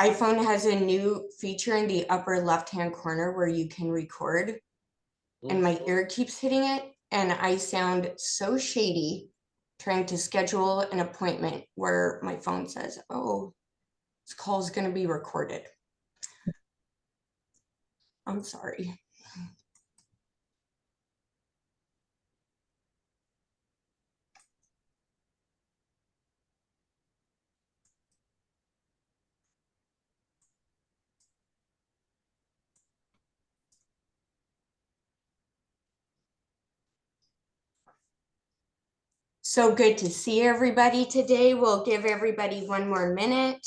iPhone has a new feature in the upper left-hand corner where you can record, and my ear keeps hitting it, and I sound so shady trying to schedule an appointment where my phone says, oh, this call is going to be recorded. I'm sorry. So good to see everybody today. We'll give everybody one more minute.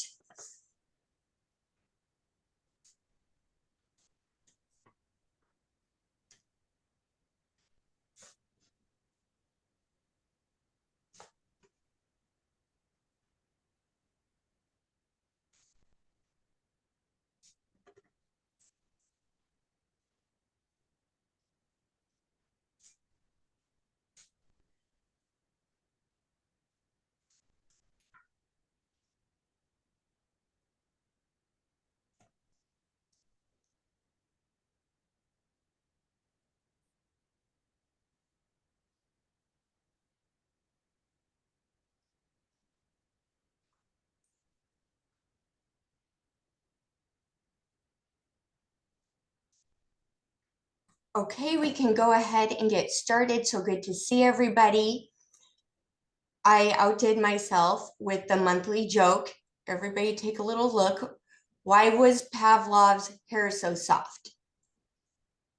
Okay, we can go ahead and get started. So good to see everybody. I outdid myself with the monthly joke. Everybody take a little look. Why was Pavlov's hair so soft?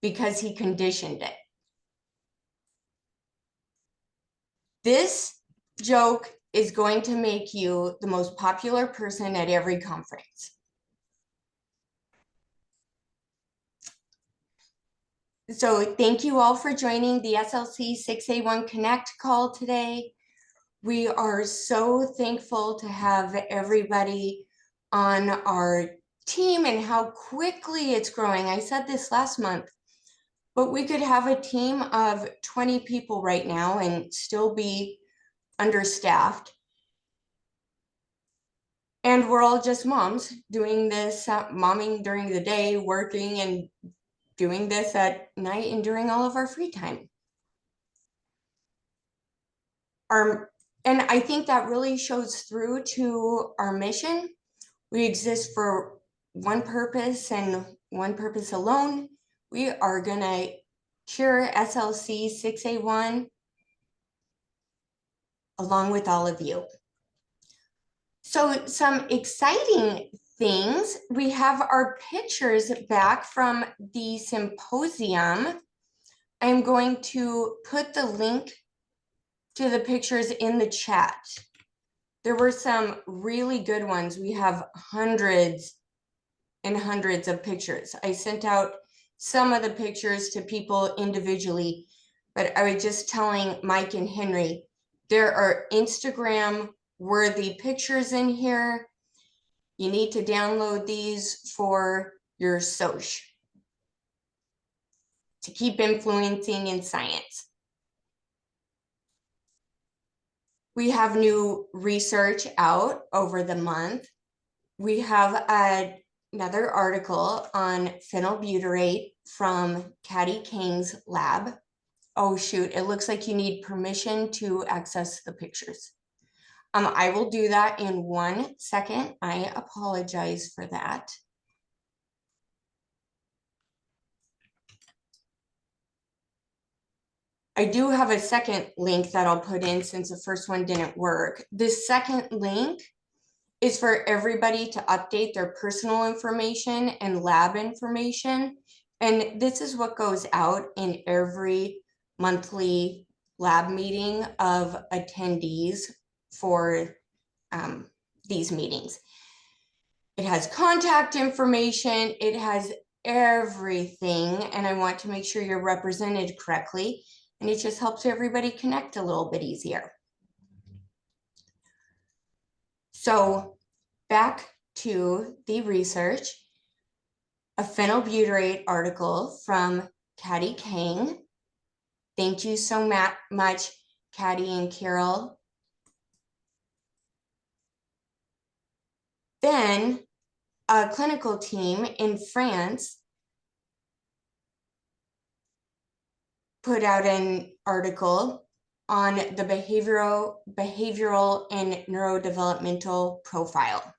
Because he conditioned it. This joke is going to make you the most popular person at every conference. So thank you all for joining the SLC6A1 Connect call today. We are so thankful to have everybody on our team and how quickly it's growing. I said this last month, but we could have a team of 20 people right now and still be understaffed. And we're all just moms doing this, momming during the day, working and doing this at night and during all of our free time. And I think that really shows through to our mission. We exist for one purpose and one purpose alone. We are gonna cure SLC6A1 along with all of you. So some exciting things. We have our pictures back from the symposium. I'm going to put the link to the pictures in the chat. There were some really good ones. We have hundreds and hundreds of pictures. I sent out some of the pictures to people individually, but I was just telling Mike and Henry, there are Instagram worthy pictures in here. You need to download these for your social to keep influencing in science. We have new research out over the month. We have another article on phenylbutyrate from Katie Kang's lab. Oh shoot, it looks like you need permission to access the pictures. I will do that in 1 second. I apologize for that. I do have a second link that I'll put in since the first one didn't work. This second link is for everybody to update their personal information and lab information. And this is what goes out in every monthly lab meeting of attendees for these meetings. It has contact information, it has everything, and I want to make sure you're represented correctly. And it just helps everybody connect a little bit easier. So back to the research, a phenylbutyrate article from Katie Kang. Thank you so much, Katie and Carol. Then a clinical team in France put out an article on the behavioral and neurodevelopmental profile.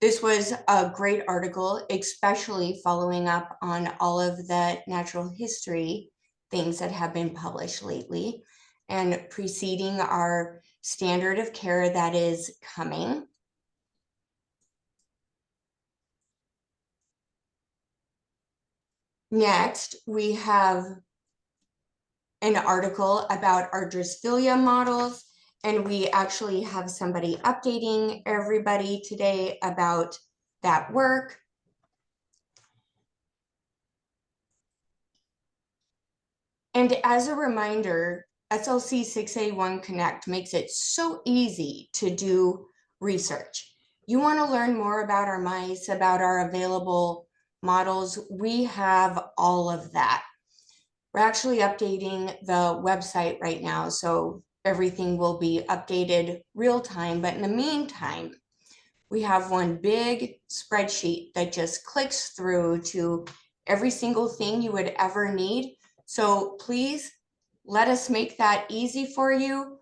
This was a great article, especially following up on all of the natural history things that have been published lately and preceding our standard of care that is coming. Next, we have an article about our Drosophila models, and we actually have somebody updating everybody today about that work. And as a reminder, SLC6A1 Connect makes it so easy to do research. You want to learn more about our mice, about our available models, we have all of that. We're actually updating the website right now, so everything will be updated real time. But in the meantime, we have one big spreadsheet that just clicks through to every single thing you would ever need. So please let us make that easy for you.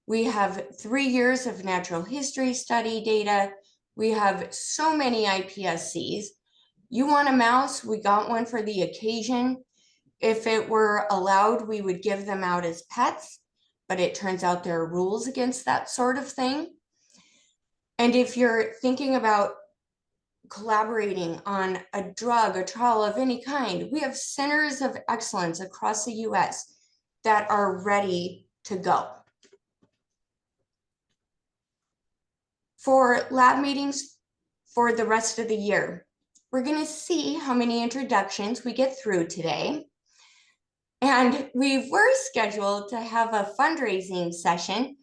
We have 3 years of natural history study data. We have so many iPSCs. You want a mouse? We got one for the occasion. If it were allowed, we would give them out as pets, but it turns out there are rules against that sort of thing. And if you're thinking about collaborating on a drug, a trial of any kind, we have centers of excellence across the US that are ready to go. For lab meetings for the rest of the year, we're going to see how many introductions we get through today. And we were scheduled to have a fundraising session,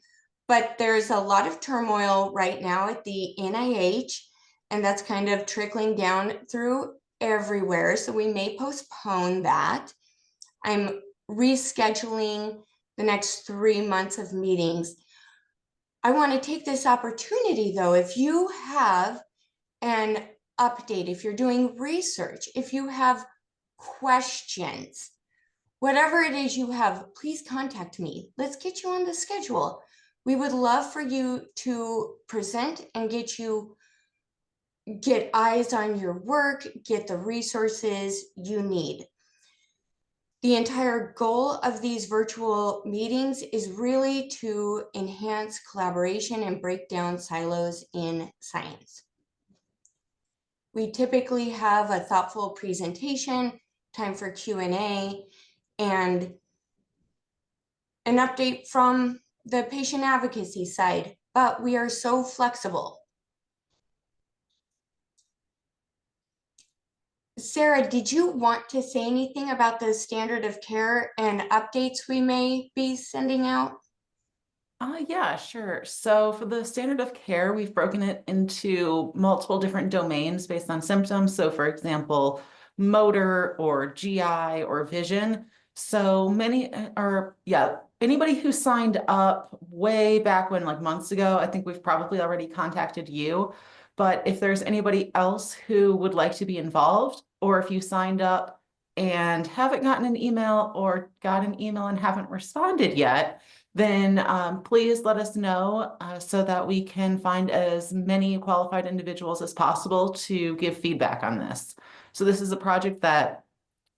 but there's a lot of turmoil right now at the NIH, and that's kind of trickling down through everywhere. So we may postpone that. I'm rescheduling the next 3 months of meetings. I want to take this opportunity though, if you have an update, if you're doing research, if you have questions, whatever it is you have, please contact me. Let's get you on the schedule. We would love for you to present and get eyes on your work, get the resources you need. The entire goal of these virtual meetings is really to enhance collaboration and break down silos in science. We typically have a thoughtful presentation, time for Q&A, and an update from the patient advocacy side, but we are so flexible. Sarah, did you want to say anything about the standard of care and updates we may be sending out? Yeah, sure. So for the standard of care, we've broken it into multiple different domains based on symptoms. So for example, motor or GI or vision. So many are, anybody who signed up way back when, like months ago, I think we've probably already contacted you. But if there's anybody else who would like to be involved, or if you signed up and haven't gotten an email or got an email and haven't responded yet, then please let us know so that we can find as many qualified individuals as possible to give feedback on this. So this is a project that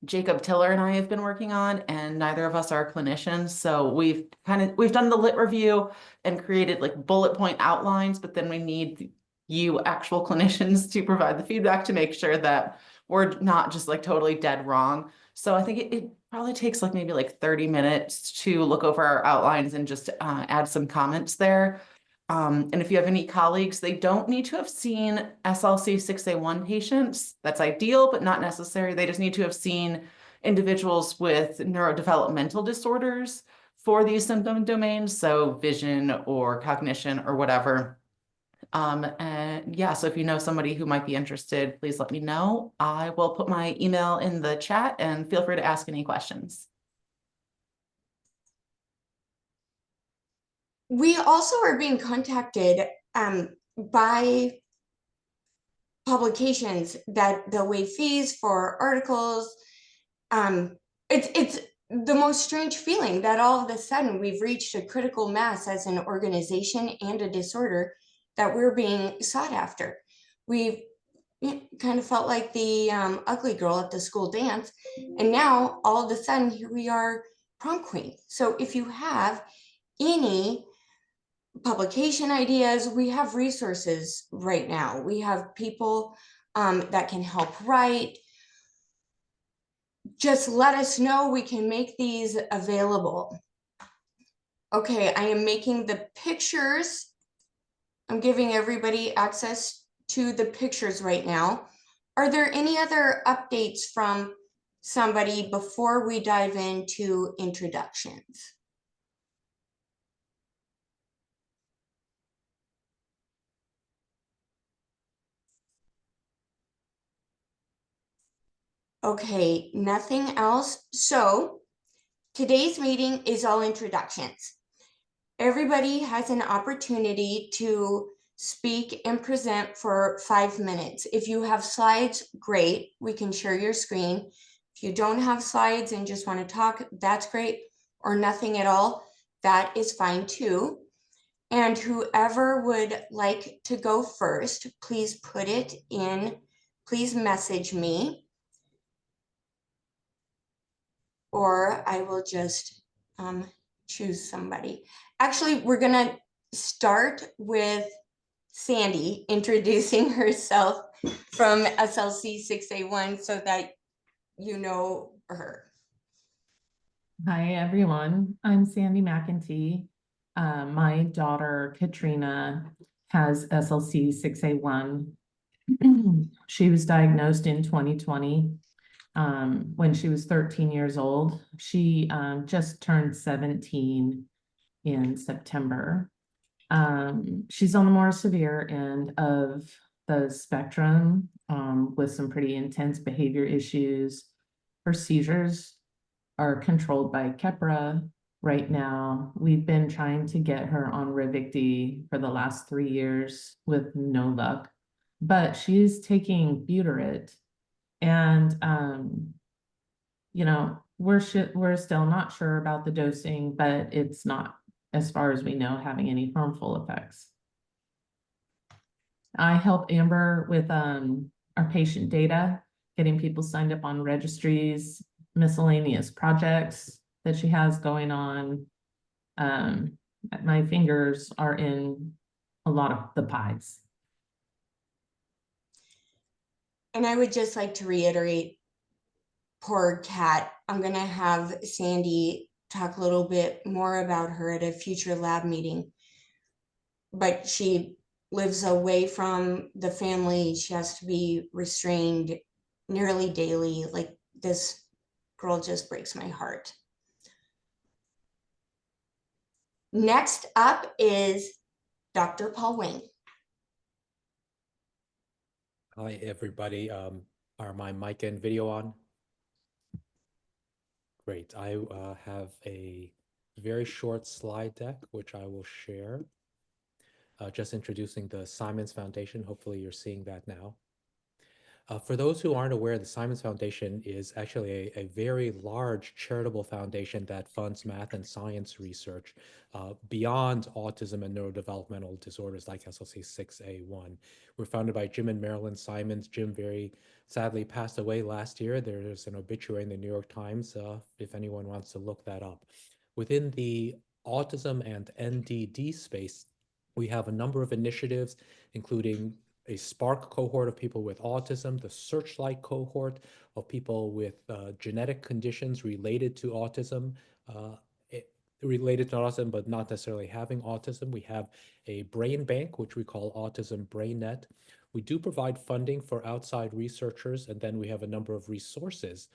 Jacob Tiller and I have been working on, and neither of us are clinicians. So we've done the lit review and created like bullet point outlines, but then we need you actual clinicians to provide the feedback to make sure that we're not just like totally dead wrong. So I think it probably takes like maybe like 30 minutes to look over our outlines and just add some comments there. And if you have any colleagues, they don't need to have seen SLC6A1 patients. That's ideal, but not necessary. They just need to have seen individuals with neurodevelopmental disorders for these symptom domains, so vision or cognition or whatever. And yeah, so if you know somebody who might be interested, please let me know. I will put my email in the chat and feel free to ask any questions. We also are being contacted by publications that they'll waive fees for articles. It's the most strange feeling that all of a sudden we've reached a critical mass as an organization and a disorder that we're being sought after. We've kind of felt like the ugly girl at the school dance, and now all of a sudden here we are, prom queen. So if you have any publication ideas, we have resources right now. We have people that can help write. Just let us know, we can make these available. Okay, I am making the pictures. I'm giving everybody access to the pictures right now. Are there any other updates from somebody before we dive into introductions? Okay, nothing else. So today's meeting is all introductions. Everybody has an opportunity to speak and present for 5 minutes. If you have slides, great, we can share your screen. If you don't have slides and just want to talk, that's great, or nothing at all, that is fine too. And whoever would like to go first, please put it in, please message me, or I will just choose somebody. Actually, we're gonna start with Sandy introducing herself from SLC6A1 so that you know her. Hi, everyone. I'm Sandy McEntee. My daughter, Katrina, has SLC6A1. She was diagnosed in 2020 when she was 13 years old. She just turned 17 in September. She's on the more severe end of the spectrum with some pretty intense behavior issues. Her seizures are controlled by Keppra right now. We've been trying to get her on Ravicti for the last 3 years with no luck, but she's taking Butyrate, and we're still not sure about the dosing, but it's not, as far as we know, having any harmful effects. I help Amber with our patient data, getting people signed up on registries, miscellaneous projects that she has going on. My fingers are in a lot of the pies. And I would just like to reiterate, poor Kat, I'm gonna have Sandy talk a little bit more about her at a future lab meeting. But she lives away from the family. She has to be restrained nearly daily. Like, this girl just breaks my heart. Next up is Dr. Paul Wayne. Hi, everybody. Are my mic and video on? Great. I have a very short slide deck, which I will share. Just introducing the Simons Foundation. Hopefully you're seeing that now. For those who aren't aware, the Simons Foundation is actually a very large charitable foundation that funds math and science research beyond autism and neurodevelopmental disorders like SLC6A1. We're founded by Jim and Marilyn Simons. Jim very sadly passed away last year. There's an obituary in the New York Times if anyone wants to look that up. Within the autism and NDD space, we have a number of initiatives, including a SPARK cohort of people with autism, the Searchlight cohort of people with genetic conditions related to autism, but not necessarily having autism. We have a brain bank, which we call Autism BrainNet. We do provide funding for outside researchers, and then we have a number of resources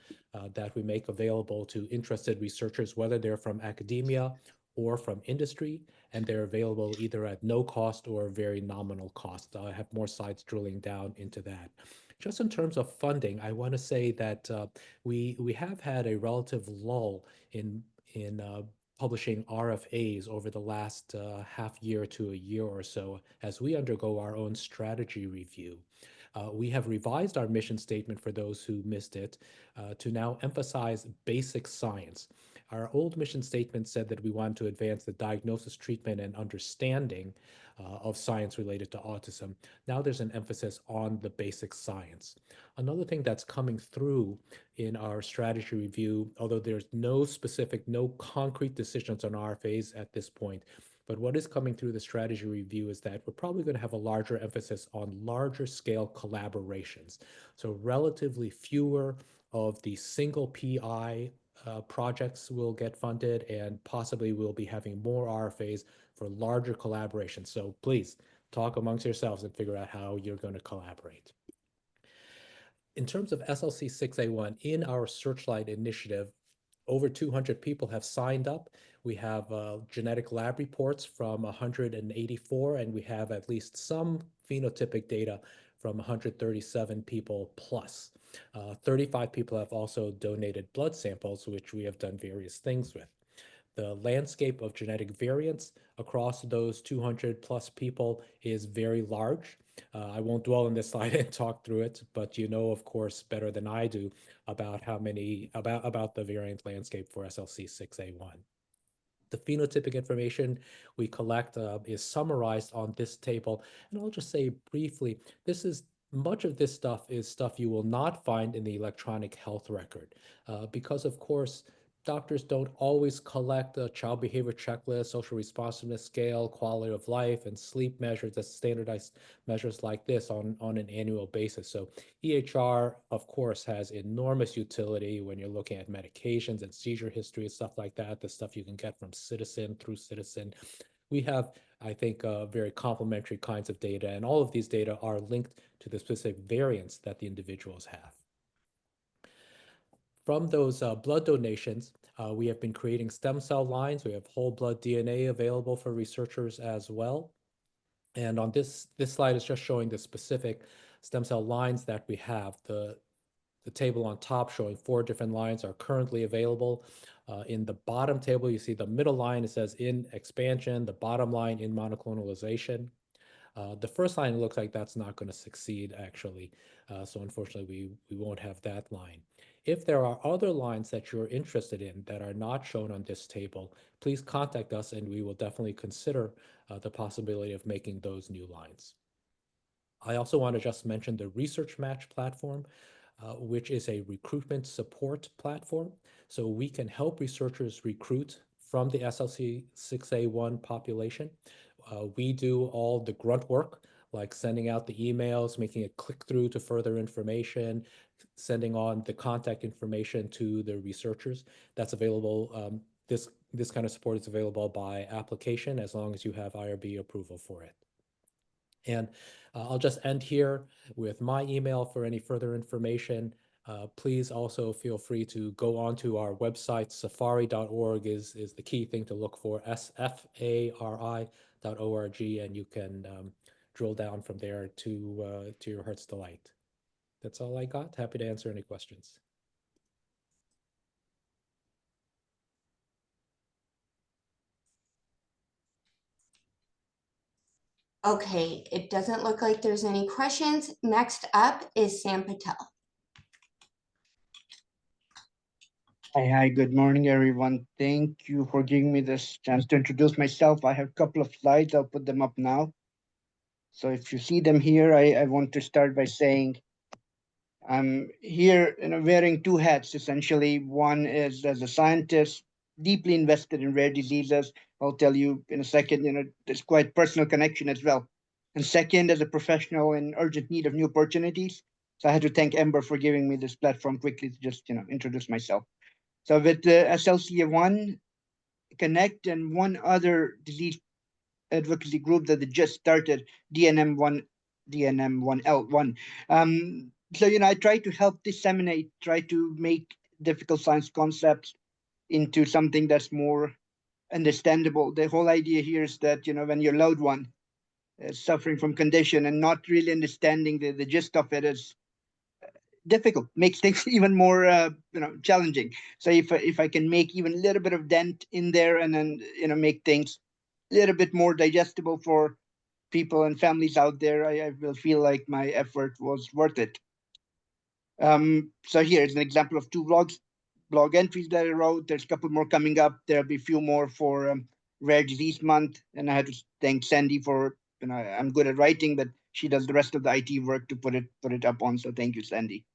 that we make available to interested researchers, whether they're from academia or from industry, and they're available either at no cost or very nominal cost. I have more slides drilling down into that. Just in terms of funding, I want to say that we have had a relative lull in publishing RFAs over the last half year to a year or so as we undergo our own strategy review. We have revised our mission statement for those who missed it to now emphasize basic science. Our old mission statement said that we want to advance the diagnosis, treatment, and understanding of science related to autism. Now there's an emphasis on the basic science. Another thing that's coming through in our strategy review, although there's no concrete decisions on RFAs at this point, but what is coming through the strategy review is that we're probably going to have a larger emphasis on larger scale collaborations. So relatively fewer of the single PI projects will get funded, and possibly we'll be having more RFAs for larger collaborations. So please talk amongst yourselves and figure out how you're going to collaborate. In terms of SLC6A1, in our Searchlight initiative, over 200 people have signed up. We have genetic lab reports from 184, and we have at least some phenotypic data from 137 people plus. 35 people have also donated blood samples, which we have done various things with. The landscape of genetic variants across those 200 plus people is very large. I won't dwell on this slide and talk through it, but you know, of course, better than I do about how many, about the variant landscape for SLC6A1. The phenotypic information we collect is summarized on this table. And I'll just say briefly, much of this stuff is stuff you will not find in the electronic health record because, of course, doctors don't always collect a child behavior checklist, social responsiveness scale, quality of life, and sleep measures, that's standardized measures like this on an annual basis. So EHR, of course, has enormous utility when you're looking at medications and seizure history and stuff like that, the stuff you can get from Citizen through Citizen. We have, I think, very complementary kinds of data, and all of these data are linked to the specific variants that the individuals have. From those blood donations, we have been creating stem cell lines. We have whole blood DNA available for researchers as well. And on this slide is just showing the specific stem cell lines that we have. The table on top showing 4 different lines are currently available. In the bottom table, you see the middle line, it says in expansion, the bottom line in monoclonalization. The first line looks like that's not going to succeed, actually. So unfortunately, we won't have that line. If there are other lines that you're interested in that are not shown on this table, please contact us and we will definitely consider the possibility of making those new lines. I also want to just mention the Research Match platform, which is a recruitment support platform. So we can help researchers recruit from the SLC6A1 population. We do all the grunt work, like sending out the emails, making a click through to further information, sending on the contact information to the researchers. That's available. This kind of support is available by application as long as you have IRB approval for it. And I'll just end here with my email for any further information. Please also feel free to go onto our website. Safari.org is the key thing to look for, sfari.org, and you can drill down from there to your heart's delight. That's all I got. Happy to answer any questions. Okay, it doesn't look like there's any questions. Next up is Sam Patel. Hi, good morning, everyone. Thank you for giving me this chance to introduce myself. I have a couple of slides. I'll put them up now. So if you see them here, I want to start by saying I'm here wearing 2 hats, essentially. One is as a scientist, deeply invested in rare diseases. I'll tell you in a second, there's quite personal connection as well. And second, as a professional in urgent need of new opportunities. So I had to thank Ember for giving me this platform quickly to just, introduce myself. So with the SLC1 Connect and one other disease advocacy group that they just started, DNM1L1. So, I try to help disseminate, try to make difficult science concepts into something that's more understandable. The whole idea here is that, when your loved one is suffering from condition and not really understanding the gist of it is difficult, makes things even more challenging. So if I can make even a little bit of dent in there and then make things a little bit more digestible for people and families out there, I will feel like my effort was worth it. So here's an example of two blog entries that I wrote. There's a couple more coming up. There'll be a few more for Rare Disease Month. And I had to thank Sandy for, I'm good at writing, but she does the rest of the IT work to put it up on. So thank you, Sandy.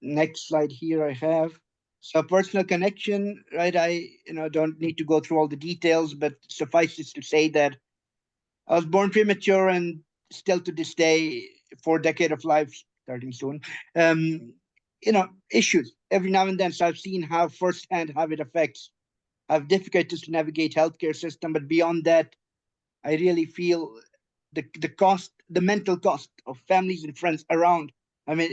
Next slide here I have. So personal connection, right? I don't need to go through all the details, but suffice it to say that I was born premature and still to this day, 4 decade of life starting soon. Issues every now and then. So I've seen how firsthand how it affects. I have difficulties to navigate healthcare system, but beyond that, I really feel the cost, the mental cost of families and friends around. I mean,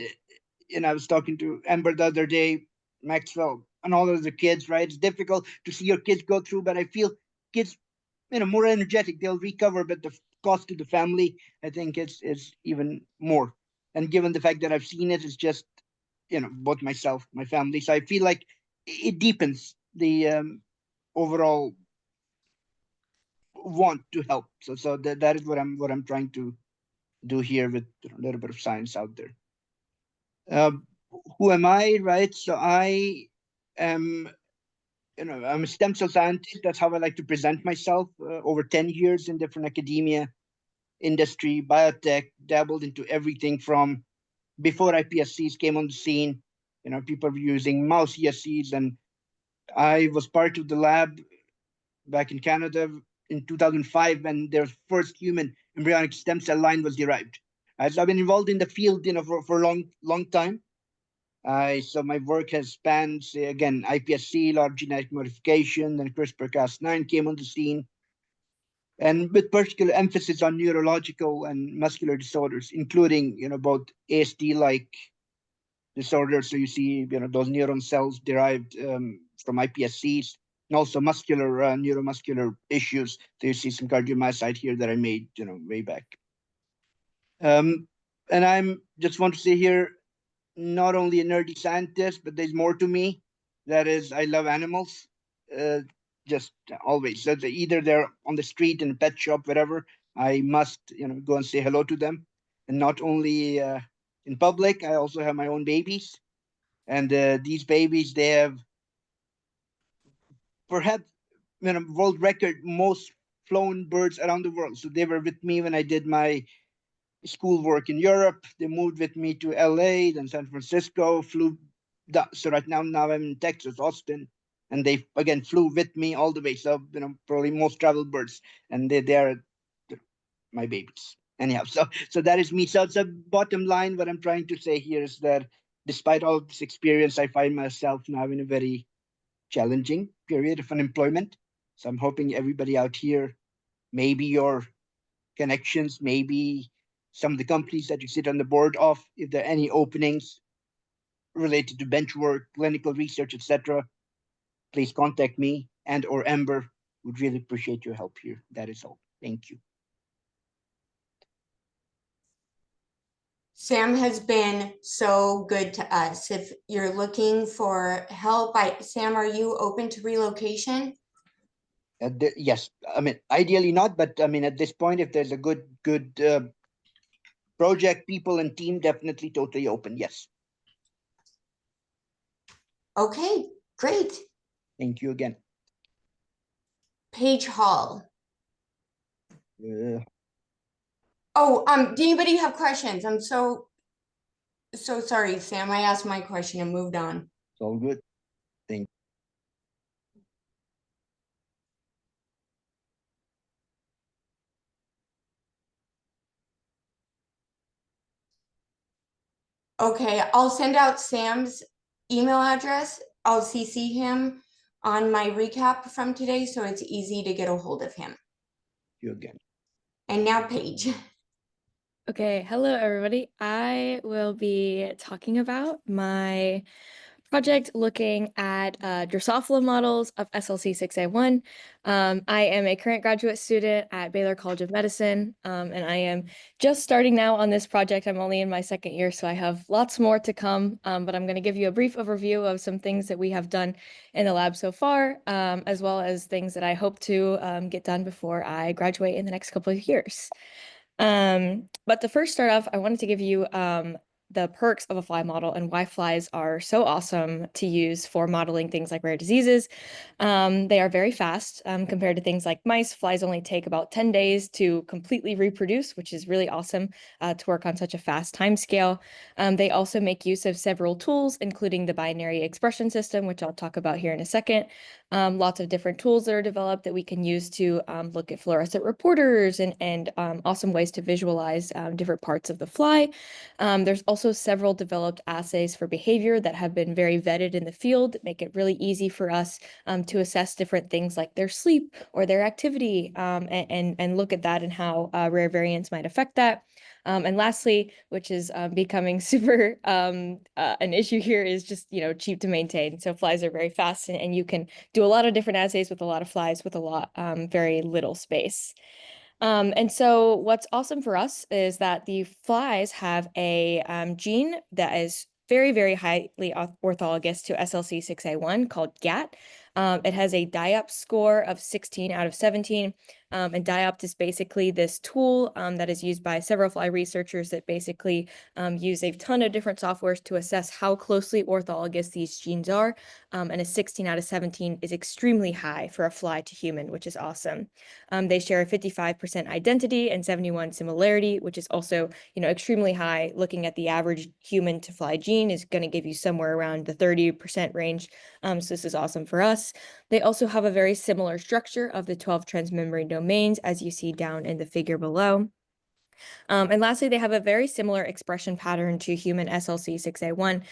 I was talking to Amber the other day, Maxwell, and all of the kids, right? It's difficult to see your kids go through, but I feel kids, more energetic, they'll recover, but the cost to the family, I think is even more. And given the fact that I've seen it, it's just, both myself, my family. So I feel like it deepens the overall want to help. So that is what I'm trying to do here with a little bit of science out there. Who am I, right? So I am, I'm a stem cell scientist. That's how I like to present myself. Over 10 years in different academia, industry, biotech, dabbled into everything from before iPSCs came on the scene. People were using mouse ESCs, and I was part of the lab back in Canada in 2005 when their first human embryonic stem cell line was derived. So I've been involved in the field, for a long time. So my work has spanned, say, again, iPSC, large genetic modification, then CRISPR-Cas9 came on the scene, and with particular emphasis on neurological and muscular disorders, including, both ASD-like disorders. So you see, those neuron cells derived from iPSCs, and also muscular, neuromuscular issues. So you see some cardiomyocyte here that I made, way back. And I'm just want to say here, not only a nerdy scientist, but there's more to me. That is, I love animals, just always. So either they're on the street, in a pet shop, whatever, I must, go and say hello to them. And not only in public, I also have my own babies. And these babies, they have perhaps, world record most flown birds around the world. So they were with me when I did my schoolwork in Europe. They moved with me to LA, then San Francisco, flew. So right now I'm in Texas, Austin, and they again flew with me all the way. So, probably most traveled birds, and they are my babies. Anyhow, so that is me. So the bottom line, what I'm trying to say here is that despite all this experience, I find myself now in a very challenging period of unemployment. So I'm hoping everybody out here, maybe your connections, maybe some of the companies that you sit on the board of, if there are any openings related to bench work, clinical research, etc., please contact me and or Amber. Would really appreciate your help here. That is all. Thank you. Sam has been so good to us. If you're looking for help, Sam, are you open to relocation? Yes, I mean, ideally not, but I mean, at this point, if there's a good project, people and team, definitely totally open. Yes. Okay, great. Thank you again. Paige Hall. Uh, Oh, do anybody have questions? I'm so sorry, Sam. I asked my question and moved on. it's all good. Thank Okay, I'll send out Sam's email address. I'll CC him on my recap from today, so it's easy to get a hold of him. you again. And now Paige. Okay, hello everybody. I will be talking about my project looking at Drosophila models of SLC6A1. I am a current graduate student at Baylor College of Medicine, and I am just starting now on this project. I'm only in my second year, so I have lots more to come, but I'm going to give you a brief overview of some things that we have done in the lab so far, as well as things that I hope to get done before I graduate in the next couple of years. But to first start off, I wanted to give you the perks of a fly model and why flies are so awesome to use for modeling things like rare diseases. They are very fast compared to things like mice. Flies only take about 10 days to completely reproduce, which is really awesome to work on such a fast time scale. They also make use of several tools, including the binary expression system, which I'll talk about here in a second. Lots of different tools that are developed that we can use to look at fluorescent reporters and awesome ways to visualize different parts of the fly. There's also several developed assays for behavior that have been very vetted in the field that make it really easy for us to assess different things like their sleep or their activity and look at that and how rare variants might affect that. And lastly, which is becoming super an issue here, is just, cheap to maintain. So flies are very fast and you can do a lot of different assays with a lot of flies with a lot, very little space. And so what's awesome for us is that the flies have a gene that is very, very highly orthologous to SLC6A1 called GAT. It has a DIOPT score of 16 out of 17. And DIOPT is basically this tool that is used by several fly researchers that basically use a ton of different softwares to assess how closely orthologous these genes are. And a 16 out of 17 is extremely high for a fly to human, which is awesome. They share a 55% identity and 71 similarity, which is also, extremely high. Looking at the average human to fly gene is going to give you somewhere around the 30% range. So this is awesome for us. They also have a very similar structure of the 12 transmembrane domains, as you see down in the figure below. And lastly, they have a very similar expression pattern to human SLC6A1.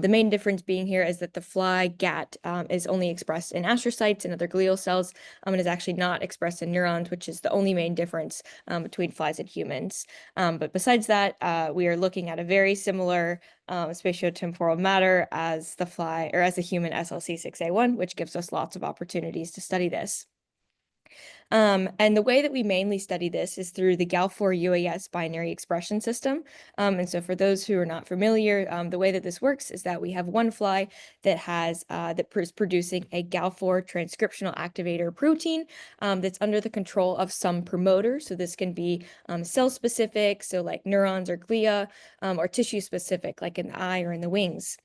The main difference being here is that the fly GAT is only expressed in astrocytes and other glial cells, and is actually not expressed in neurons, which is the only main difference between flies and humans. But besides that, we are looking at a very similar spatiotemporal matter as the fly or as the human SLC6A1, which gives us lots of opportunities to study this. And the way that we mainly study this is through the Gal4 UAS binary expression system. And so for those who are not familiar, the way that this works is that we have one fly that has that is producing a Gal4 transcriptional activator protein that's under the control of some promoter. So this can be cell specific, so like neurons or glia, or tissue specific, like in the eye or in the wings.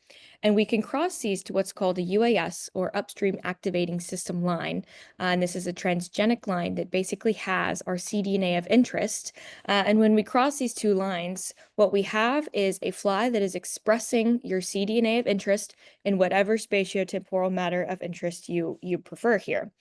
And we can cross these to what's called a UAS, or upstream activating system line. And this is a transgenic line that basically has our cDNA of interest. And when we cross these two lines, what we have is a fly that is expressing your cDNA of interest in whatever spatiotemporal matter of interest you prefer here.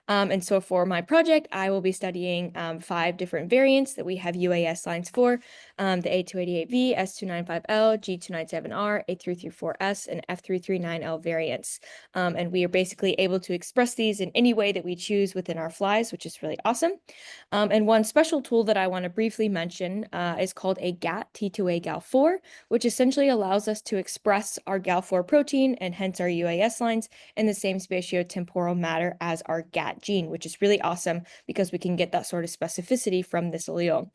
And so for my project, I will be studying 5 different variants that we have UAS lines for, the A288V, S295L, G297R, A334S, and F339L variants. And we are basically able to express these in any way that we choose within our flies, which is really awesome. And one special tool that I want to briefly mention is called a GAT T2A Gal4, which essentially allows us to express our Gal4 protein and hence our UAS lines in the same spatiotemporal matter as our GAT gene, which is really awesome because we can get that sort of specificity from this allele.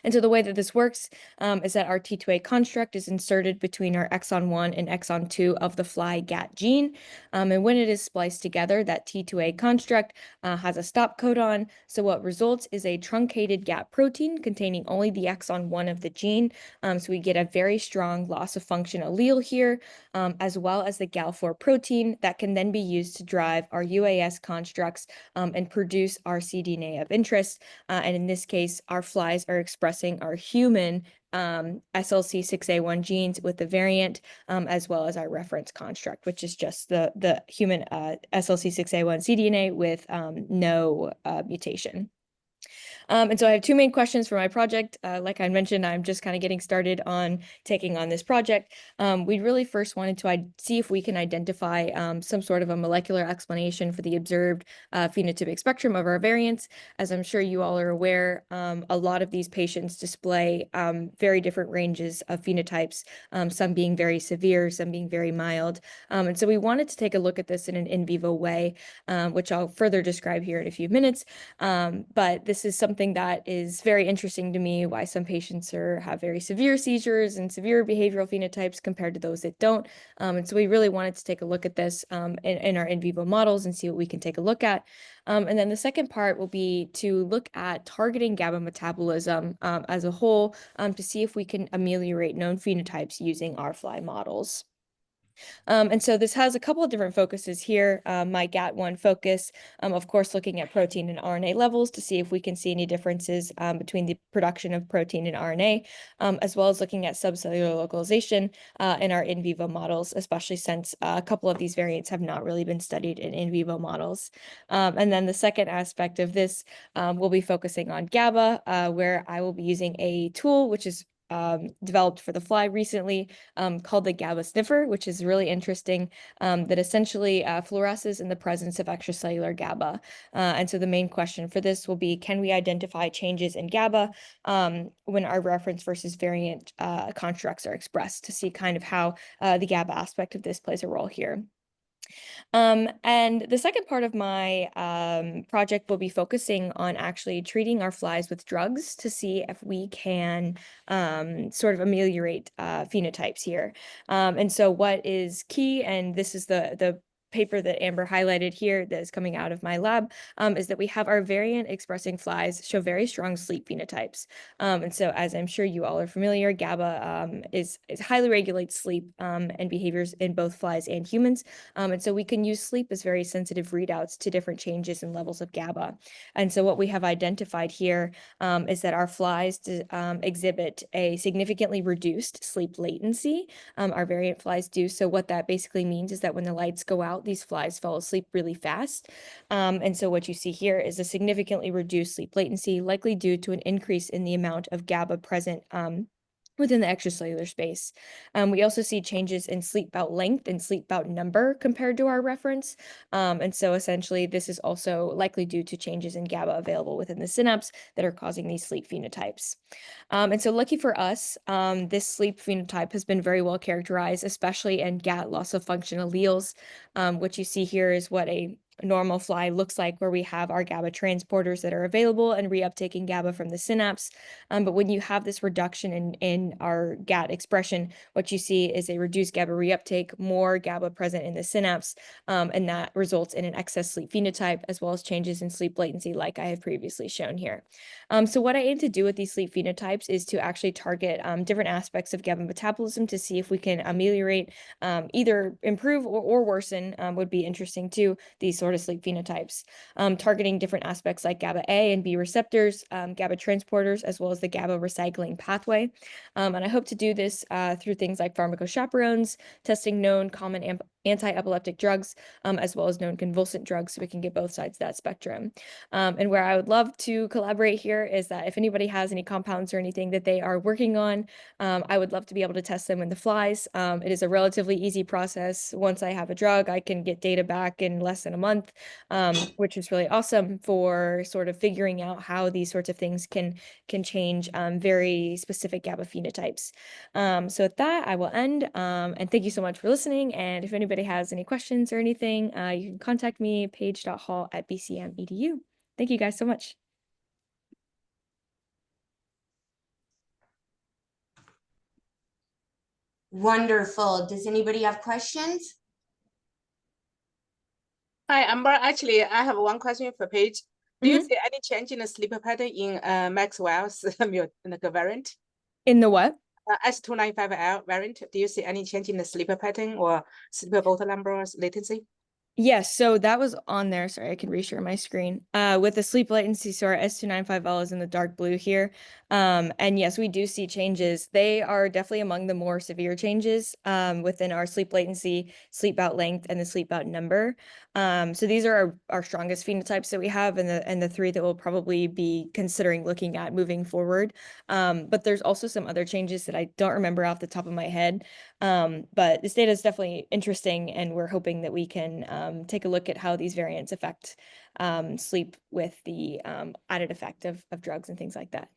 And so the way that this works is that our T2A construct is inserted between our exon 1 and exon 2 of the fly GAT gene. And when it is spliced together, that T2A construct has a stop codon. So what results is a truncated GAT protein containing only the exon 1 of the gene. So we get a very strong loss of function allele here, as well as the Gal4 protein that can then be used to drive our UAS constructs and produce our cDNA of interest. And in this case, our flies are expressing our human SLC6A1 genes with the variant, as well as our reference construct, which is just the human SLC6A1 cDNA with no mutation. And so I have two main questions for my project. Like I mentioned, I'm just kind of getting started on taking on this project. We really first wanted to see if we can identify some sort of a molecular explanation for the observed phenotypic spectrum of our variants. As I'm sure you all are aware, a lot of these patients display very different ranges of phenotypes, some being very severe, some being very mild. And so we wanted to take a look at this in an in vivo way, which I'll further describe here in a few minutes. But this is something that is very interesting to me, why some patients have very severe seizures and severe behavioral phenotypes compared to those that don't. And so we really wanted to take a look at this in our in vivo models and see what we can take a look at. And then the second part will be to look at targeting GABA metabolism as a whole to see if we can ameliorate known phenotypes using our fly models. And so this has a couple of different focuses here. My GAT1 focus, of course, looking at protein and RNA levels to see if we can see any differences between the production of protein and RNA, as well as looking at subcellular localization in our in vivo models, especially since a couple of these variants have not really been studied in vivo models. And then the second aspect of this will be focusing on GABA, where I will be using a tool which is developed for the fly recently called the GABA sniffer, which is really interesting, that essentially fluoresces in the presence of extracellular GABA. And so the main question for this will be, can we identify changes in GABA when our reference versus variant constructs are expressed, to see kind of how the GABA aspect of this plays a role here. And the second part of my project will be focusing on actually treating our flies with drugs to see if we can sort of ameliorate phenotypes here. And so what is key, and this is the paper that Amber highlighted here that is coming out of my lab, is that we have our variant expressing flies show very strong sleep phenotypes. And so as I'm sure you all are familiar, GABA is highly regulates sleep and behaviors in both flies and humans. And so we can use sleep as very sensitive readouts to different changes in levels of GABA. And so what we have identified here is that our flies exhibit a significantly reduced sleep latency. Our variant flies do. So what that basically means is that when the lights go out, these flies fall asleep really fast. And so what you see here is a significantly reduced sleep latency, likely due to an increase in the amount of GABA present within the extracellular space. We also see changes in sleep bout length and sleep bout number compared to our reference. And so essentially this is also likely due to changes in GABA available within the synapse that are causing these sleep phenotypes. And so lucky for us, this sleep phenotype has been very well characterized, especially in GAT loss of function alleles. What you see here is what a normal fly looks like, where we have our GABA transporters that are available and reuptaking GABA from the synapse. But when you have this reduction in our GAT expression, what you see is a reduced GABA reuptake, more GABA present in the synapse, and that results in an excess sleep phenotype, as well as changes in sleep latency, like I have previously shown here. So what I aim to do with these sleep phenotypes is to actually target different aspects of GABA metabolism to see if we can ameliorate, either improve or worsen, would be interesting too, these sort of sleep phenotypes, targeting different aspects like GABA A and B receptors, GABA transporters, as well as the GABA recycling pathway. And I hope to do this through things like pharmacochaperones, testing known common anti-epileptic drugs, as well as known convulsant drugs, so we can get both sides of that spectrum. And where I would love to collaborate here is that if anybody has any compounds or anything that they are working on, I would love to be able to test them in the flies. It is a relatively easy process. Once I have a drug, I can get data back in less than a month, which is really awesome for sort of figuring out how these sorts of things can change very specific GABA phenotypes. So with that, I will end. And thank you so much for listening. And if anybody has any questions or anything, you can contact me, paige.hall@bcm.edu. Thank you guys so much. Wonderful. Does anybody have questions? Hi, Amber. Actually, I have one question for Paige. Do you see any change in the sleep pattern in Maxwell's variant? In the what? S295L variant. Do you see any change in the sleep pattern or sleep boat number or latency? Yes, so that was on there. Sorry, I can reshare my screen. With the sleep latency, so our S295L is in the dark blue here. And yes, we do see changes. They are definitely among the more severe changes within our sleep latency, sleep bout length, and the sleep bout number. So these are our strongest phenotypes that we have, and the three that we'll probably be considering looking at moving forward. But there's also some other changes that I don't remember off the top of my head. But this data is definitely interesting, and we're hoping that we can take a look at how these variants affect sleep with the added effect of drugs and things like that.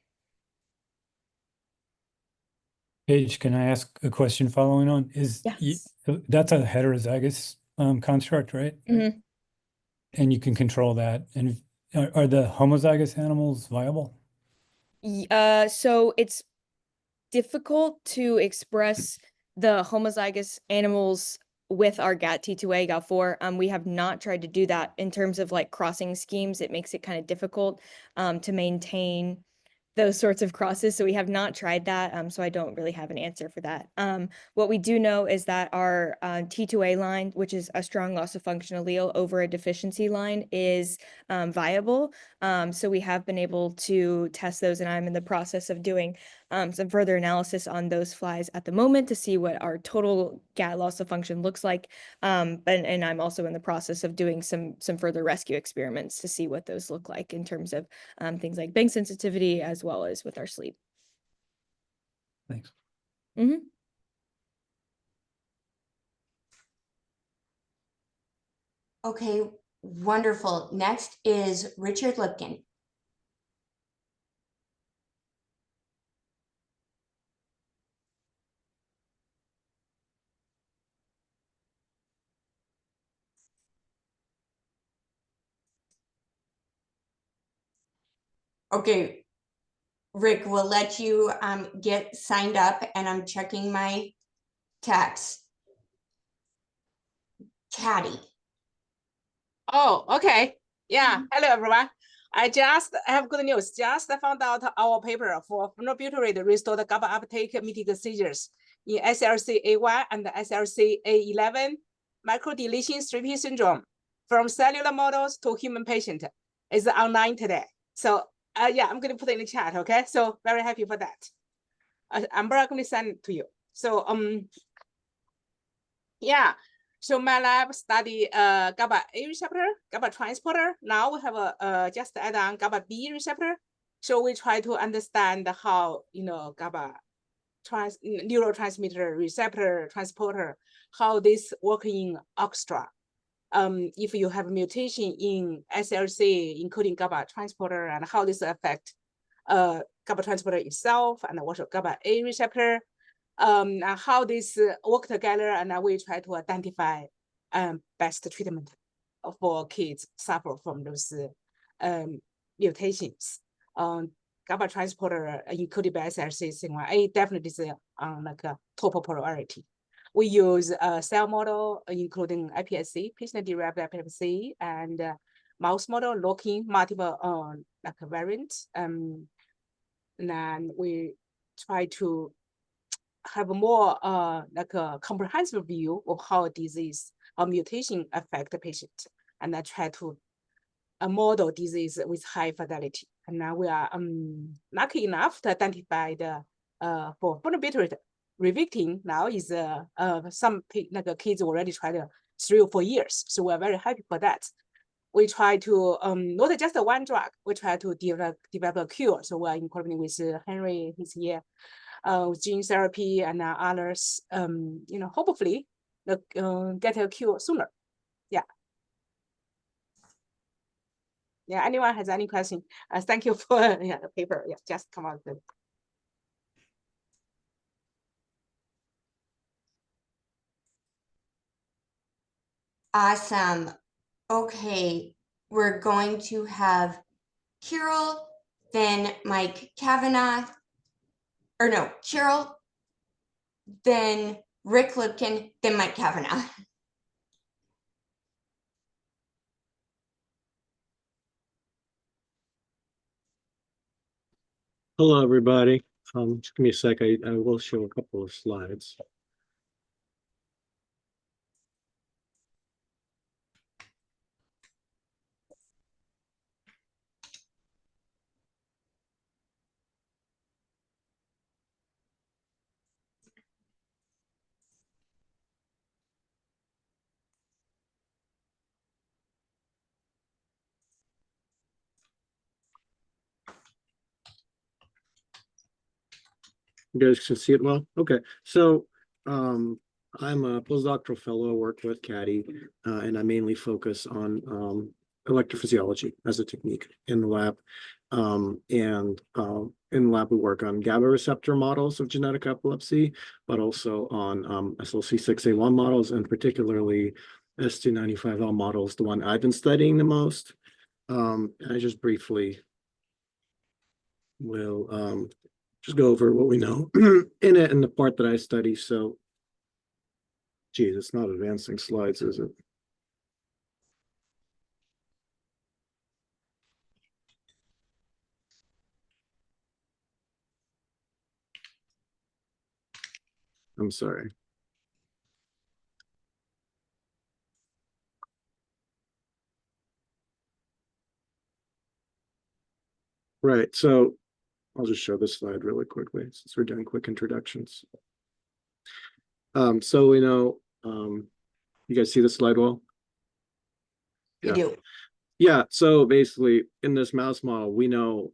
Paige, can I ask a question following on? Yes. That's a heterozygous construct, right? Mhm. And you can control that. And are the homozygous animals viable? So it's difficult to express the homozygous animals with our GAT-T2A, GAT4. We have not tried to do that in terms of like crossing schemes. It makes it kind of difficult to maintain those sorts of crosses. So we have not tried that. So I don't really have an answer for that. What we do know is that our T2A line, which is a strong loss of function allele over a deficiency line, is viable. So we have been able to test those, and I'm in the process of doing some further analysis on those flies at the moment to see what our total GAT loss of function looks like. And I'm also in the process of doing some further rescue experiments to see what those look like in terms of things like bang sensitivity as well as with our sleep. Thanks. Mm-hmm. Okay, wonderful. Next is Richard Lipkin. Okay, Rick, we'll let you get signed up, and I'm checking my text. Caddy. Oh, okay. Yeah. Hello, everyone. I have good news. Just found out our paper for phenobutyrated restored GABA uptake mitigated seizures in SLC6A1 and SLC6A11 microdeletion 3P syndrome from cellular models to human patient is online today. So yeah, I'm going to put it in the chat. Okay. So very happy for that. I'm going to send it to you. So yeah. So my lab study GABA A receptor, GABA transporter. Now we have a just add on GABA B receptor. So we try to understand how GABA neurotransmitter receptor transporter, how this work in orchestra. If you have mutation in SLC, including GABA transporter, and how this affect GABA transporter itself, and also GABA A receptor. And how this work together, and we try to identify best treatment for kids suffer from those mutations. GABA transporter included by SLC6A definitely is like a top priority. We use a cell model including iPSC, patient-derived epilepsy, and mouse model looking multiple like variants. And then we try to have more like a comprehensive view of how disease or mutation affect the patient, and I try to model disease with high fidelity. And now we are lucky enough to identify the for phenobutyrated revictin now is some like kids already tried 3 or 4 years, so we're very happy for that. We try to not just one drug, we try to develop a cure. So we're incorporating with Henry, he's here. Gene therapy and others, hopefully get a cure sooner. Yeah. Yeah, anyone has any question? Thank you for the paper. Yeah, just come out. Awesome. Okay, we're going to have Carol, then Mike Kavanaugh, or no, Carol, then Rick Lipkin, then Mike Kavanaugh. Hello, everybody. Just give me a sec. I will show a couple of slides. You guys can see it well? Okay, so I'm a postdoctoral fellow, work with Caddy, and I mainly focus on electrophysiology as a technique in the lab. In the lab, we work on GABA receptor models of genetic epilepsy, but also on SLC6A1 models, and particularly S295L models, the one I've been studying the most. I just briefly will just go over what we know in it in the part that I study. So, geez, it's not advancing slides, is it? I'm sorry. Right, so I'll just show this slide really quickly since we're doing quick introductions. So we know, you guys see the slide well? You do. Yeah, so basically in this mouse model, we know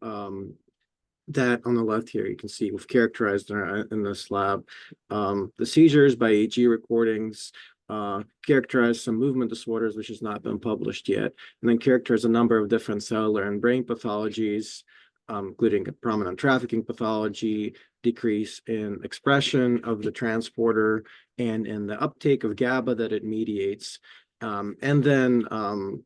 that on the left here, you can see we've characterized in this lab the seizures by EEG recordings, characterized some movement disorders, which has not been published yet, and then characterized a number of different cellular and brain pathologies, including a prominent trafficking pathology, decrease in expression of the transporter, and in the uptake of GABA that it mediates. And then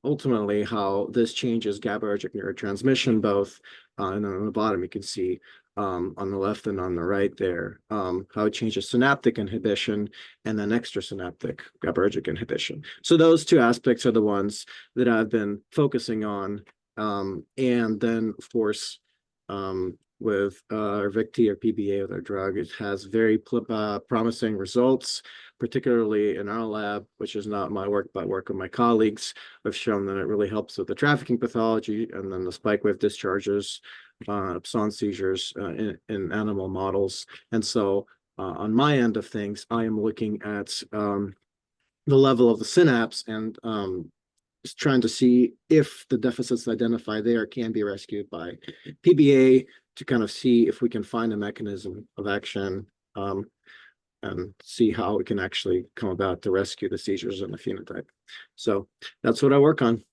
ultimately how this changes GABAergic neurotransmission, both, and then on the bottom you can see on the left and on the right there, how it changes synaptic inhibition and then extrasynaptic GABAergic inhibition. So those two aspects are the ones that I've been focusing on. And then, of course, with Ravicti or PBA with our drug, it has very promising results, particularly in our lab, which is not my work, but work of my colleagues. Have shown that it really helps with the trafficking pathology and then the spike wave discharges, absence seizures in animal models. And so on my end of things, I am looking at the level of the synapse and just trying to see if the deficits identified there can be rescued by PBA to kind of see if we can find a mechanism of action and see how we can actually come about to rescue the seizures and the phenotype. So that's what I work on.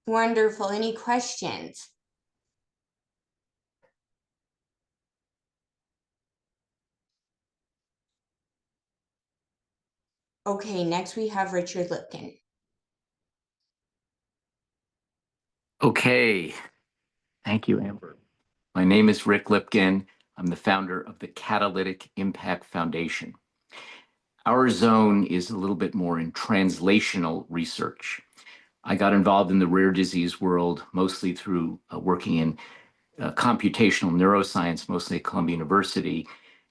Wonderful. Any questions? Okay, next we have Richard Lipkin. Okay, thank you, Amber. My name is Rick Lipkin. I'm the founder of the Catalytic Impact Foundation. Our zone is a little bit more in translational research. I got involved in the rare disease world mostly through working in computational neuroscience, mostly at Columbia University,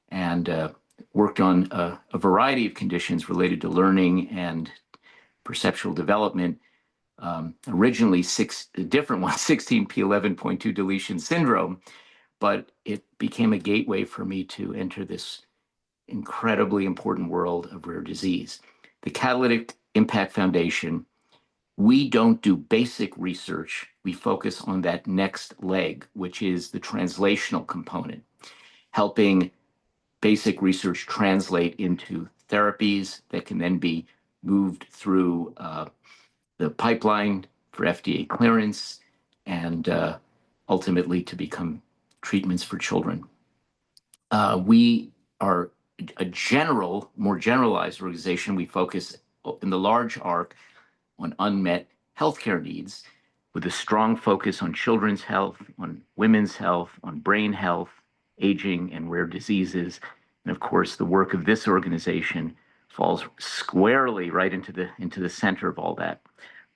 and worked on a variety of conditions related to learning and perceptual development. Originally 6 different ones, 16p11.2 deletion syndrome, but it became a gateway for me to enter this incredibly important world of rare disease. The Catalytic Impact Foundation, we don't do basic research. We focus on that next leg, which is the translational component, helping basic research translate into therapies that can then be moved through the pipeline for FDA clearance and ultimately to become treatments for children. We are a more generalized organization. We focus in the large arc on unmet healthcare needs with a strong focus on children's health, on women's health, on brain health, aging, and rare diseases. And of course, the work of this organization falls squarely right into the center of all that.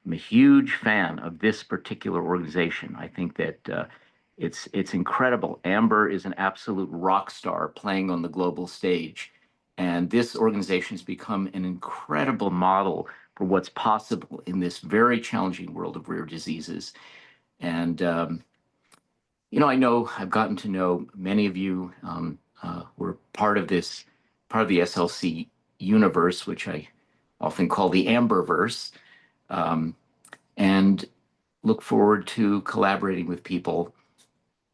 I'm a huge fan of this particular organization. I think that it's incredible. Amber is an absolute rock star playing on the global stage. And this organization has become an incredible model for what's possible in this very challenging world of rare diseases. And, you know, I've gotten to know many of you who are part of the SLC universe, which I often call the Amberverse. And look forward to collaborating with people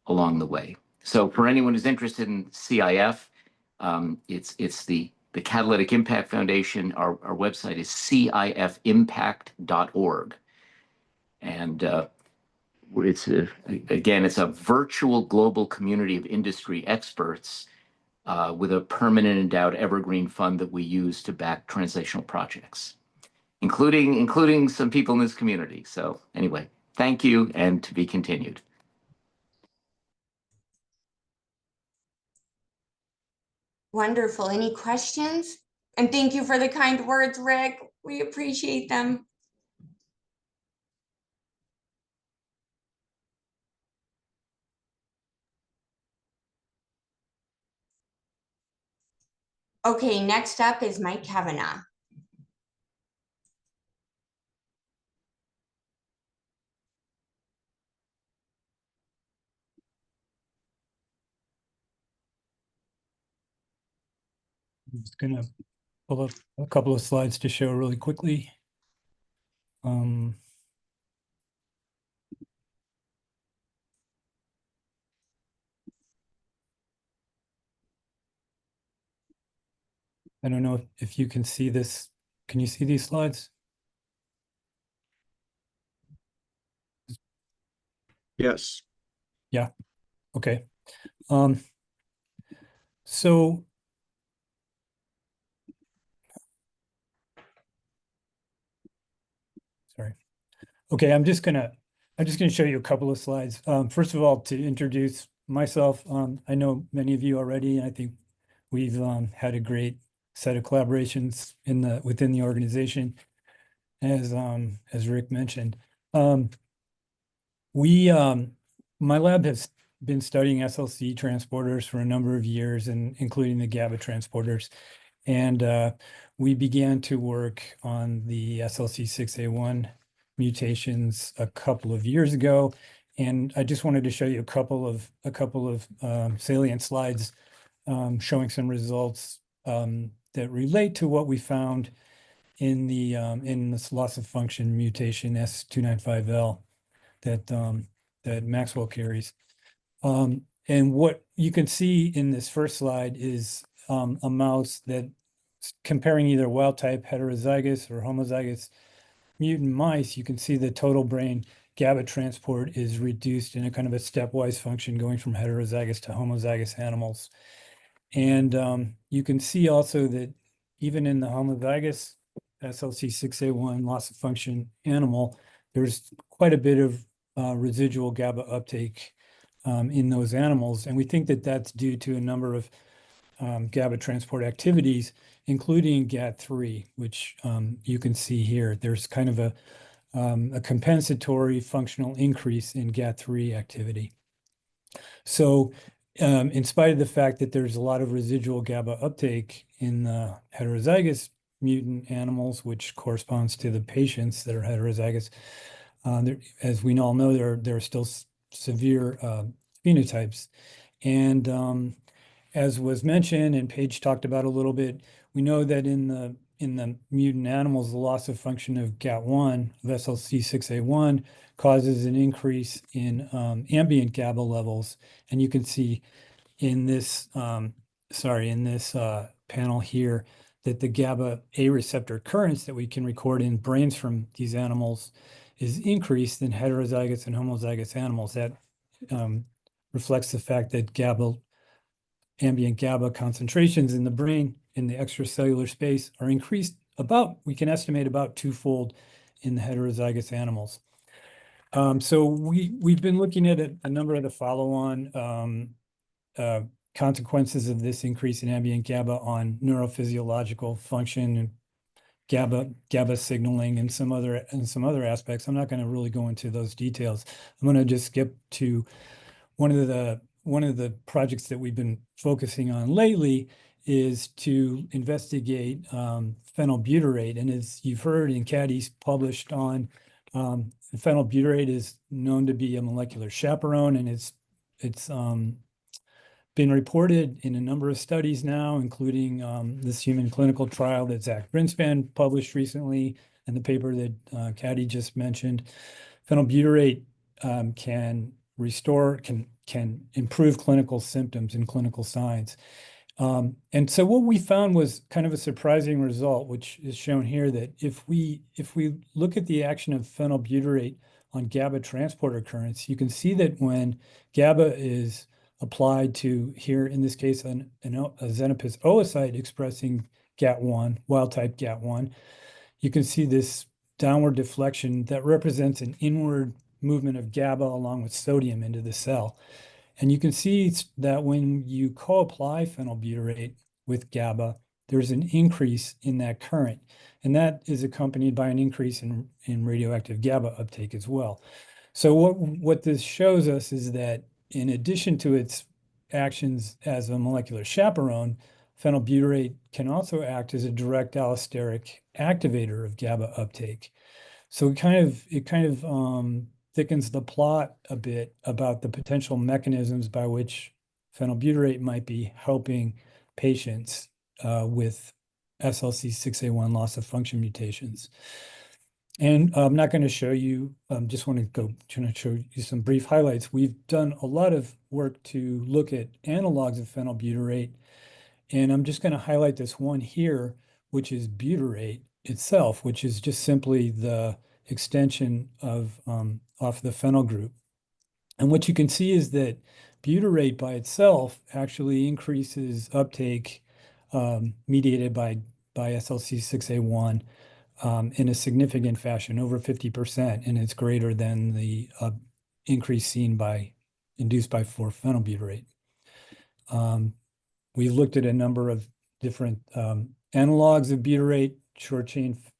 along the way. So for anyone who's interested in CIF, it's the Catalytic Impact Foundation. Our website is cifimpact.org. And it's a virtual global community of industry experts with a permanent endowed evergreen fund that we use to back translational projects, including some people in this community. So anyway, thank you, and to be continued. Wonderful. Any questions? And thank you for the kind words, Rick. We appreciate them. Okay, next up is Mike Kavanagh. I'm just gonna pull up a couple of slides to show really quickly. I don't know if you can see this. Can you see these slides? Yes. Yeah. Okay. So sorry. Okay, I'm just gonna show you a couple of slides. First of all, to introduce myself, I know many of you already, and I think we've had a great set of collaborations within the organization, as Rick mentioned. My lab has been studying SLC transporters for a number of years, and including the GABA transporters. And we began to work on the SLC6A1 mutations a couple of years ago. And I just wanted to show you a couple of salient slides showing some results that relate to what we found in this loss of function mutation S295L that Maxwell carries. And what you can see in this first slide is a mouse that comparing either wild type heterozygous or homozygous mutant mice. You can see the total brain GABA transport is reduced in a kind of a stepwise function going from heterozygous to homozygous animals. And you can see also that even in the homozygous SLC6A1 loss of function animal, there's quite a bit of residual GABA uptake in those animals. And we think that that's due to a number of GABA transport activities, including GAT3, which you can see here. There's kind of a compensatory functional increase in GAT3 activity. So in spite of the fact that there's a lot of residual GABA uptake in the heterozygous mutant animals, which corresponds to the patients that are heterozygous, as we all know, there are still severe phenotypes. And as was mentioned, and Paige talked about a little bit, we know that in the mutant animals, the loss of function of GAT1, of SLC6A1, causes an increase in ambient GABA levels. And you can see in this, panel here, that the GABA A receptor currents that we can record in brains from these animals is increased in heterozygous and homozygous animals. That reflects the fact that ambient GABA concentrations in the brain, in the extracellular space, are increased we can estimate about twofold in the heterozygous animals. So we've been looking at a number of the follow-on consequences of this increase in ambient GABA on neurophysiological function and GABA signaling and some other aspects. I'm not going to really go into those details. I'm going to just skip to one of the projects that we've been focusing on lately is to investigate phenylbutyrate. And as you've heard, and Caddy's published on, phenylbutyrate is known to be a molecular chaperone, and it's been reported in a number of studies now, including this human clinical trial that Zach Brinspan published recently, and the paper that Caddy just mentioned. phenylbutyrate can improve clinical symptoms and clinical signs. And so what we found was kind of a surprising result, which is shown here, that if we look at the action of phenylbutyrate on GABA transporter currents, you can see that when GABA is applied to, here in this case, a xenopus oocyte expressing GAT1, wild type GAT1, you can see this downward deflection that represents an inward movement of GABA along with sodium into the cell. And you can see that when you co-apply phenylbutyrate with GABA, there's an increase in that current. And that is accompanied by an increase in radioactive GABA uptake as well. So what this shows us is that in addition to its actions as a molecular chaperone, phenylbutyrate can also act as a direct allosteric activator of GABA uptake. So it kind of thickens the plot a bit about the potential mechanisms by which phenylbutyrate might be helping patients with SLC6A1 loss of function mutations. And I'm not going to show you, just want to show you some brief highlights. We've done a lot of work to look at analogs of phenylbutyrate, and I'm just going to highlight this one here, which is butyrate itself, which is just simply the extension of off the phenyl group. And what you can see is that butyrate by itself actually increases uptake mediated by SLC6A1 in a significant fashion, over 50%, and it's greater than the increase seen induced by 4-phenylbutyrate. We looked at a number of different analogs of butyrate,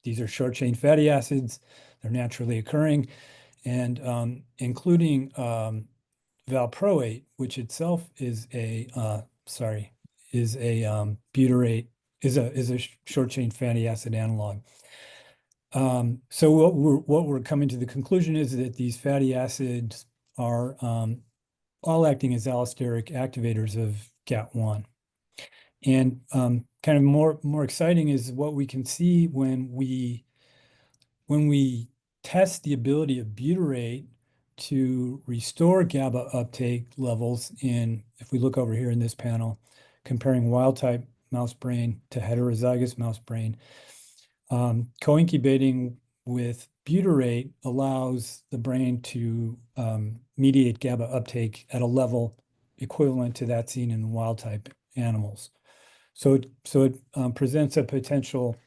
these are short chain fatty acids. They're naturally occurring, and including valproate, which itself is a butyrate, is a short chain fatty acid analog. So what we're coming to the conclusion is that these fatty acids are all acting as allosteric activators of GAT1. And kind of more exciting is what we can see when we test the ability of butyrate to restore GABA uptake levels if we look over here in this panel, comparing wild type mouse brain to heterozygous mouse brain, co-incubating with butyrate allows the brain to mediate GABA uptake at a level equivalent to that seen in wild type animals. So it presents a potential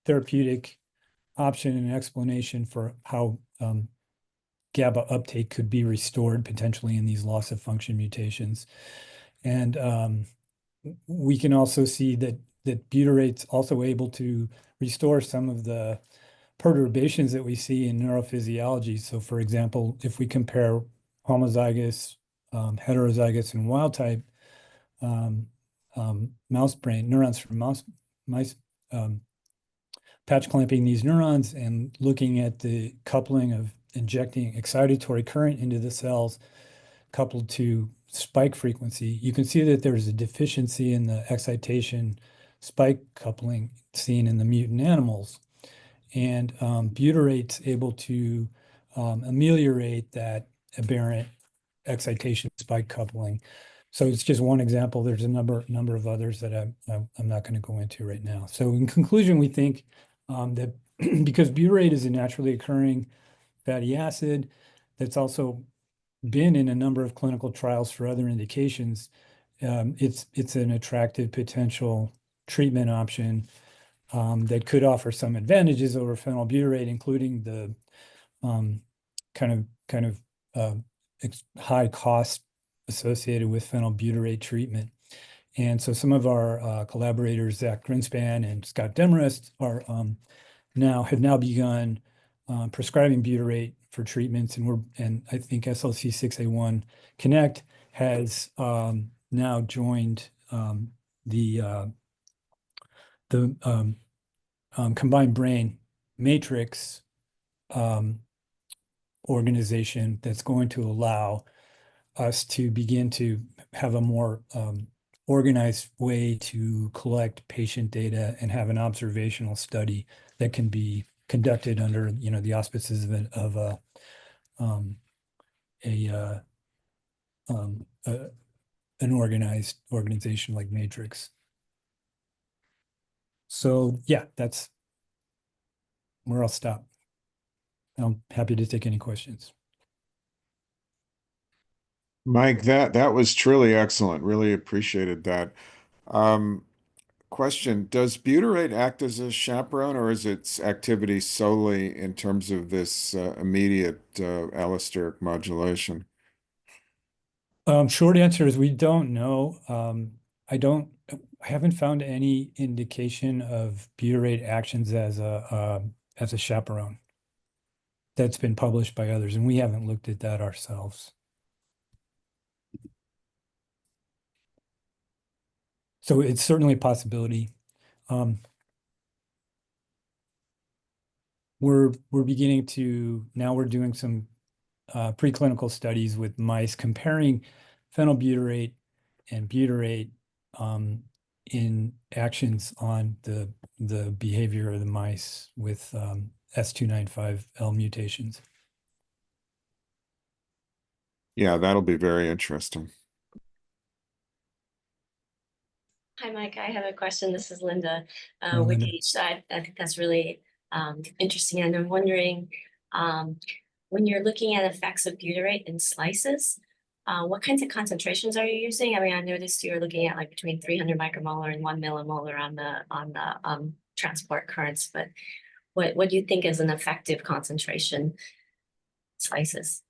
therapeutic option and explanation for how GABA uptake could be restored potentially in these loss of function mutations. And we can also see that butyrate's also able to restore some of the perturbations that we see in neurophysiology. So for example, if we compare homozygous, heterozygous, and wild type mouse brain neurons from mice, patch clamping these neurons and looking at the coupling of injecting excitatory current into the cells coupled to spike frequency, you can see that there's a deficiency in the excitation spike coupling seen in the mutant animals. And butyrate's able to ameliorate that aberrant excitation spike coupling. So it's just one example. There's a number of others that I'm not going to go into right now. So in conclusion, we think that because butyrate is a naturally occurring fatty acid that's also been in a number of clinical trials for other indications, it's an attractive potential treatment option that could offer some advantages over phenylbutyrate, including the kind of high cost associated with phenylbutyrate treatment. And so some of our collaborators, Zach Grinspan and Scott Demarest, have now begun prescribing butyrate for treatments, and I think SLC6A1 Connect has now joined the combined brain matrix organization that's going to allow us to begin to have a more organized way to collect patient data and have an observational study that can be conducted under, the auspices of an organized organization like Matrix. So yeah, that's where I'll stop. I'm happy to take any questions. Mike, that was truly excellent. Really appreciated that. Question, does butyrate act as a chaperone, or is its activity solely in terms of this immediate allosteric modulation? Short answer is we don't know. I haven't found any indication of butyrate actions as a chaperone that's been published by others, and we haven't looked at that ourselves. So it's certainly a possibility. We're beginning to, now we're doing some preclinical studies with mice comparing phenylbutyrate and butyrate in actions on the behavior of the mice with S295L mutations. Yeah, that'll be very interesting. Hi, Mike. I have a question. This is Linda Hi, with Linda. H. I think that's really interesting. And I'm wondering, when you're looking at effects of butyrate in slices, what kinds of concentrations are you using? I mean, I noticed you're looking at like between 300 micromolar and 1 millimolar on the transport currents, but what do you think is an effective concentration slices?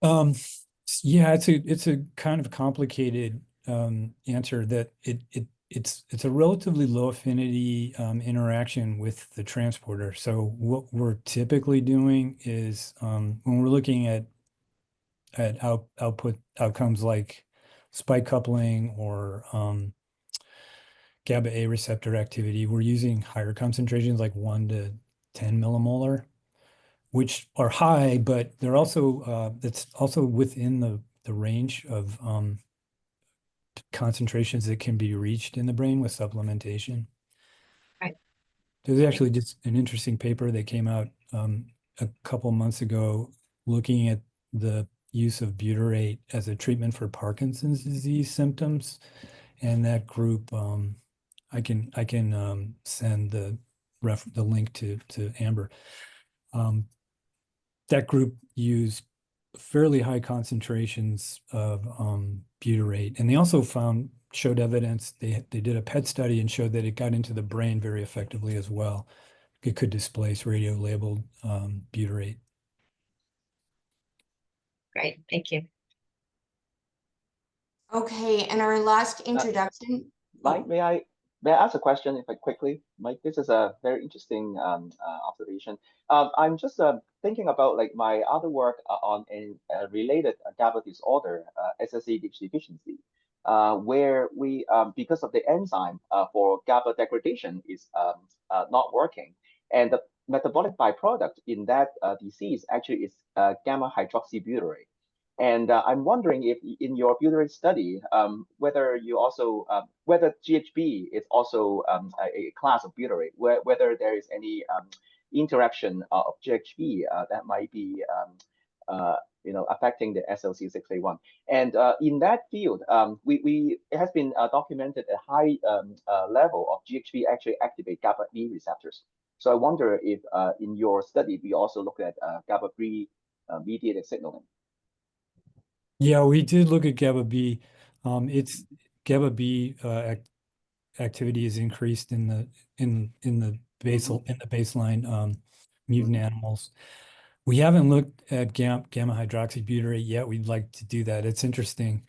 Yeah, it's a kind of complicated answer that it's a relatively low affinity interaction with the transporter. So what we're typically doing is when we're looking at output outcomes like spike coupling or GABA A receptor activity, we're using higher concentrations like 1 to 10 millimolar, which are high, but they're also it's also within the range of concentrations that can be reached in the brain with supplementation. Right. There's actually just an interesting paper that came out a couple months ago looking at the use of butyrate as a treatment for Parkinson's disease symptoms. And that group, I can send the link to Amber. That group used fairly high concentrations of butyrate, and they also showed evidence. They did a PET study and showed that it got into the brain very effectively as well. It could displace radio-labeled butyrate. Great, thank you. Okay, and our last introduction. Mike, may I ask a question if I quickly? Mike, this is a very interesting observation. I'm just thinking about like my other work on a related GABA disorder, SLC6 deficiency, where we, because of the enzyme for GABA degradation is not working. And the metabolic byproduct in that disease actually is gamma hydroxybutyrate. And I'm wondering if in your butyrate study, whether you also, whether GHB is also a class of butyrate, whether there is any interaction of GHB that might be, affecting the SLC6A1. And in that field, it has been documented a high level of GHB actually activate GABA B receptors. So I wonder if in your study, we also look at GABA B mediated signaling. Yeah, we did look at GABA B. It's GABA B activity is increased in the baseline mutant animals. We haven't looked at gamma hydroxybutyrate yet. We'd like to do that. It's interesting.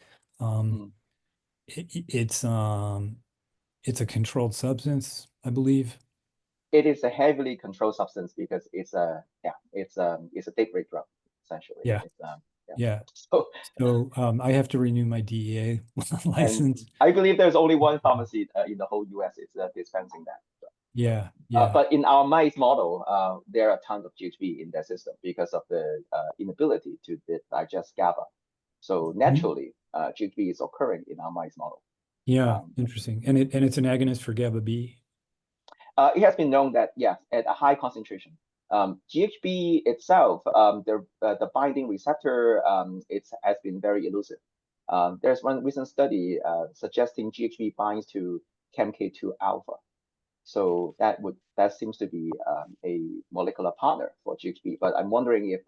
It's a controlled substance, I believe. It is a heavily controlled substance because it's a date-rate drug essentially. Yeah. Yeah. So I have to renew my DEA license. And I believe there's only one pharmacy in the whole US is dispensing that. So. Yeah. But in our mice model, there are tons of GHB in that system because of the inability to digest GABA. So naturally, GHB is occurring in our mice model. Yeah, interesting. And it's an agonist for GABA B. It has been known that, yes, at a high concentration, GHB itself, the binding receptor, it has been very elusive. There's one recent study suggesting GHB binds to ChemK2 alpha. So that seems to be a molecular partner for GHB. But I'm wondering if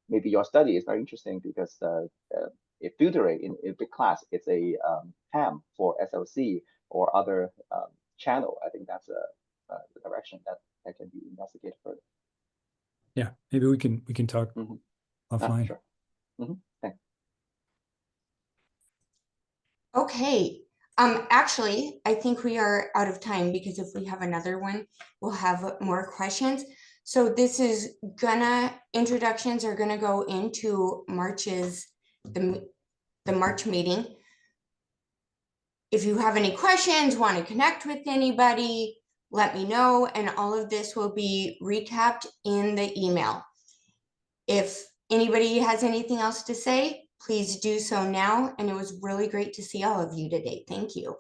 maybe your study is very interesting because if butyrate in big class, it's a PAM for SLC or other channel. I think that's the direction that can be investigated further. Yeah, maybe we can talk offline. Sure. Thanks. Okay, actually, I think we are out of time because if we have another one, we'll have more questions. So this is introductions are gonna go into the March meeting. If you have any questions, want to connect with anybody, let me know, and all of this will be recapped in the email. If anybody has anything else to say, please do so now. And it was really great to see all of you today. Thank you.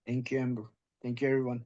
Thank you, Amber. Thank you, everyone.